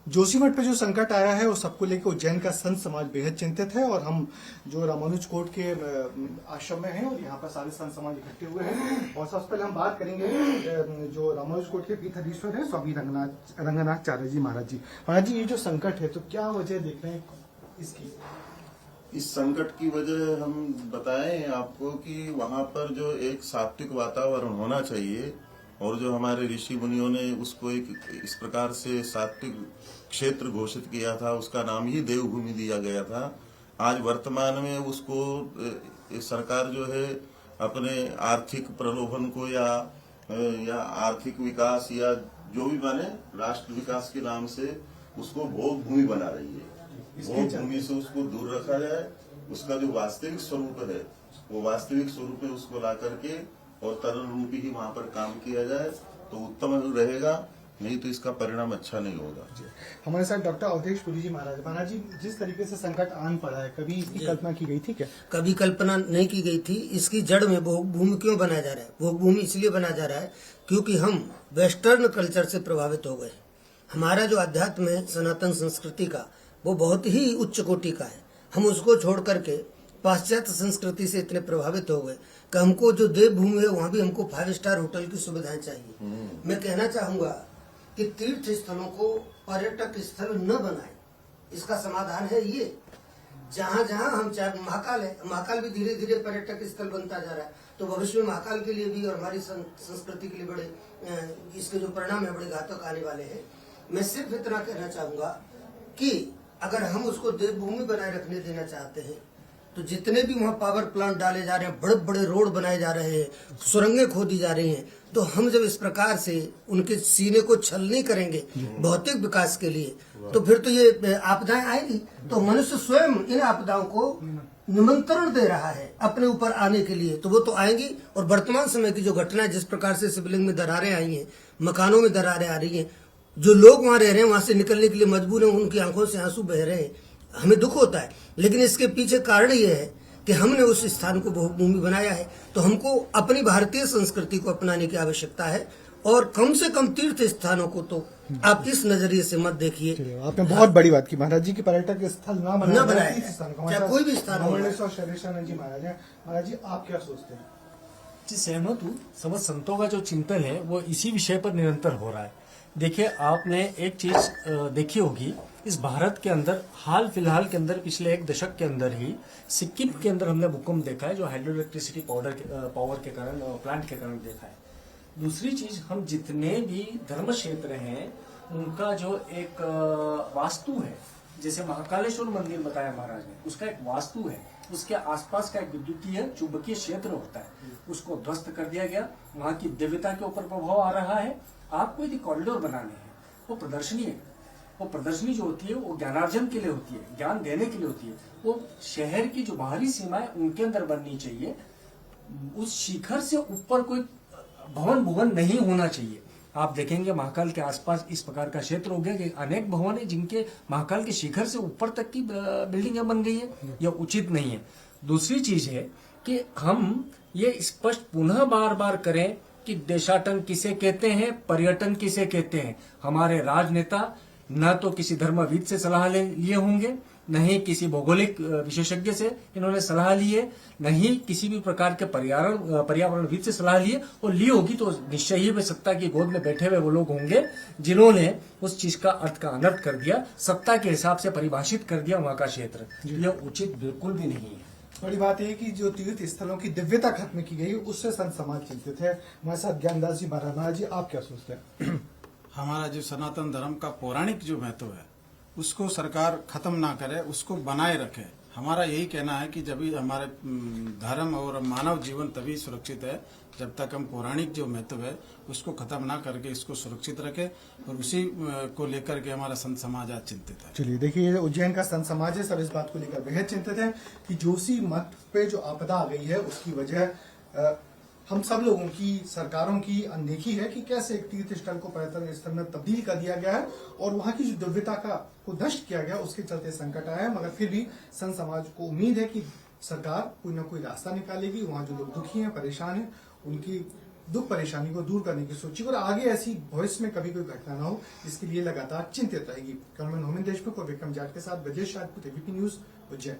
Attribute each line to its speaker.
Speaker 1: जोशीमठ पे जो संकट आया है उस सबको लेकर उज्जैन का संत समाज बेहद चिंतित है और हम जो रामानुज कोट के आश्रम में हैं और यहाँ पर सारे संत समाज इकट्ठे हुए हैं और सबसे पहले हम बात करेंगे जो रामानुज कोट के पीठाधीश्वर है स्वामी रंगनाथाचार्य जी महाराज जी ये जो संकट है तो क्या वजह देख रहे हैं इसकी?
Speaker 2: इस संकट की वजह हम बताएं आपको कि वहां पर जो एक सात्विक वातावरण होना चाहिए और जो हमारे ऋषि मुनियों ने उसको एक इस प्रकार से सात्विक क्षेत्र घोषित किया था, उसका नाम ही देवभूमि दिया गया था। आज वर्तमान में उसको सरकार जो है अपने आर्थिक प्रलोभन को या आर्थिक विकास या जो भी माने राष्ट्र विकास के नाम से उसको भोग भूमि बना रही है। भोग भूमि से उसको दूर रखा जाए, उसका जो वास्तविक स्वरूप है वो वास्तविक स्वरूप है उसको ला करके और तरल रूपी ही वहां पर काम किया जाए तो उत्तम रहेगा, नहीं तो इसका परिणाम अच्छा नहीं होगा।
Speaker 1: हमारे साथ डॉक्टर अवधेश पुरी जी महाराज जी, जिस तरीके से संकट आन पड़ा है कभी इसकी कल्पना की गई थी क्या?
Speaker 3: कभी कल्पना नहीं की गई थी। इसकी जड़ में भोग भूमि क्यों बनाया जा रहा है? भोग भूमि इसलिए बनाया जा रहा है क्योंकि हम वेस्टर्न कल्चर से प्रभावित हो गए। हमारा जो अध्यात्म है सनातन संस्कृति का वो बहुत ही उच्च कोटि का है। हम उसको छोड़ करके पाश्चात्य संस्कृति से इतने प्रभावित हो गए कि हमको जो देवभूमि है वहाँ भी हमको 5 स्टार होटल की सुविधाएं चाहिए। मैं कहना चाहूंगा कि तीर्थ स्थलों को पर्यटक स्थल न बनाए, इसका समाधान है ये। जहाँ जहाँ हम चाहे महाकाल है, महाकाल भी धीरे धीरे पर्यटक स्थल बनता जा रहा है, तो भविष्य में महाकाल के लिए भी और हमारी संस्कृति के लिए बड़े इसके जो परिणाम है बड़े घातक आने वाले हैं। मैं सिर्फ इतना कहना चाहूंगा कि अगर हम उसको देवभूमि बनाए रखने देना चाहते हैं तो जितने भी वहाँ पावर प्लांट डाले जा रहे हैं, बड़े बड़े रोड बनाए जा रहे हैं, सुरंगें खोदी जा रही हैं, तो हम जब इस प्रकार से उनके सीने को छलनी करेंगे भौतिक विकास के लिए तो फिर तो ये आपदाएं आएगी। तो मनुष्य स्वयं इन आपदाओं को निमंत्रण दे रहा है अपने ऊपर आने के लिए, तो वो तो आएंगी। और वर्तमान समय की जो घटना है, जिस प्रकार से शिवलिंग में दरारें आई हैं, मकानों में दरारें आ रही हैं, जो लोग वहां रह रहे हैं वहां से निकलने के लिए मजबूर हैं, उनकी आंखों से आंसू बह रहे हैं, हमें दुख होता है। लेकिन इसके पीछे कारण ये है कि हमने उस स्थान को भोग भूमि बनाया है, तो हमको अपनी भारतीय संस्कृति को अपनाने की आवश्यकता है और कम से कम तीर्थ स्थानों को तो आप इस नजरिए से मत देखिए।
Speaker 1: आपने बहुत बड़ी बात की महाराज जी की पर्यटक स्थल न बनाए,
Speaker 3: चाहे कोई भी स्थान हो।
Speaker 1: जी महाराज जी आप क्या सोचते हैं?
Speaker 4: जी सहमत हूँ। समस्त संतों का जो चिंतन है वो इसी विषय पर निरंतर हो रहा है। देखिए, आपने एक चीज देखी होगी, इस भारत के अंदर हाल फिलहाल के अंदर पिछले 1 दशक के अंदर ही सिक्किम के अंदर हमने भूकंप देखा है, जो हाइड्रो इलेक्ट्रिसिटी पावर के कारण प्लांट के कारण देखा है। दूसरी चीज, हम जितने भी धर्म क्षेत्र हैं उनका जो एक वास्तु है, जैसे महाकालेश्वर मंदिर बताया महाराज ने, उसका एक वास्तु है, उसके आसपास का एक विद्युतीय चुंबकीय क्षेत्र होता है, उसको ध्वस्त कर दिया गया। वहां की दिव्यता के ऊपर प्रभाव आ रहा है। आपको यदि कॉरिडोर बनाने हैं, वो प्रदर्शनी है, वो प्रदर्शनी जो होती है वो ज्ञानार्जन के लिए होती है, ज्ञान देने के लिए होती है। वो शहर की जो बाहरी सीमाएं उनके अंदर बननी चाहिए। उस शिखर से ऊपर कोई भवन नहीं होना चाहिए। आप देखेंगे महाकाल के आसपास इस प्रकार का क्षेत्र हो गया कि अनेक भवन है जिनके महाकाल के शिखर से ऊपर तक की बिल्डिंगें बन गई है, यह उचित नहीं है। दूसरी चीज है कि हम ये स्पष्ट पुनः बार बार करें कि देशाटन किसे कहते हैं, पर्यटन किसे कहते हैं। हमारे राजनेता न तो किसी धर्मविद से सलाह लिए होंगे, न ही किसी भौगोलिक विशेषज्ञ से इन्होंने सलाह ली है, न ही किसी भी प्रकार के पर्यावरणविद से सलाह लिए, और ली होगी तो निश्चय ही सत्ता की गोद में बैठे हुए वो लोग होंगे जिन्होंने उस चीज का अर्थ का अनर्थ कर दिया, सत्ता के हिसाब से परिभाषित कर दिया वहां का क्षेत्र। यह उचित बिल्कुल भी नहीं है।
Speaker 1: बड़ी बात है कि जो तीर्थ स्थलों की दिव्यता खत्म की गई उससे संत समाज चिंतित है। हमारे साथ ज्ञानदास जी महाराज जी आप क्या सोचते हैं?
Speaker 5: हमारा जो सनातन धर्म का पौराणिक जो महत्व है उसको सरकार खत्म ना करे, उसको बनाए रखे। हमारा यही कहना है कि जब भी हमारे धर्म और मानव जीवन तभी सुरक्षित है जब तक हम पौराणिक जो महत्व है उसको खत्म ना करके इसको सुरक्षित रखें, और उसी को लेकर के हमारा संत समाज आज चिंतित है।
Speaker 1: चलिए देखिए, उज्जैन का संत समाज है, सब इस बात को लेकर बेहद चिंतित है कि जोशीमठ पे जो आपदा आ गई है उसकी वजह हम सब लोगों की, सरकारों की अनदेखी है कि कैसे एक तीर्थ स्थल को पर्यटन स्थल में तब्दील कर दिया गया है और वहां की जो दिव्यता को नष्ट किया गया, उसके चलते संकट आया है। मगर फिर भी संत समाज को उम्मीद है कि सरकार कोई ना कोई रास्ता निकालेगी। वहां जो लोग दुखी हैं, परेशान हैं, उनकी दुख परेशानी को दूर करने की सोची और आगे ऐसी भविष्य में कभी कोई घटना ना हो, इसके लिए लगातार चिंतित रहेगी। कैमरामैन होमिन देशमुख और विक्रम जाट के साथ ब्रजेश राजपूत, एबीपी न्यूज, उज्जैन।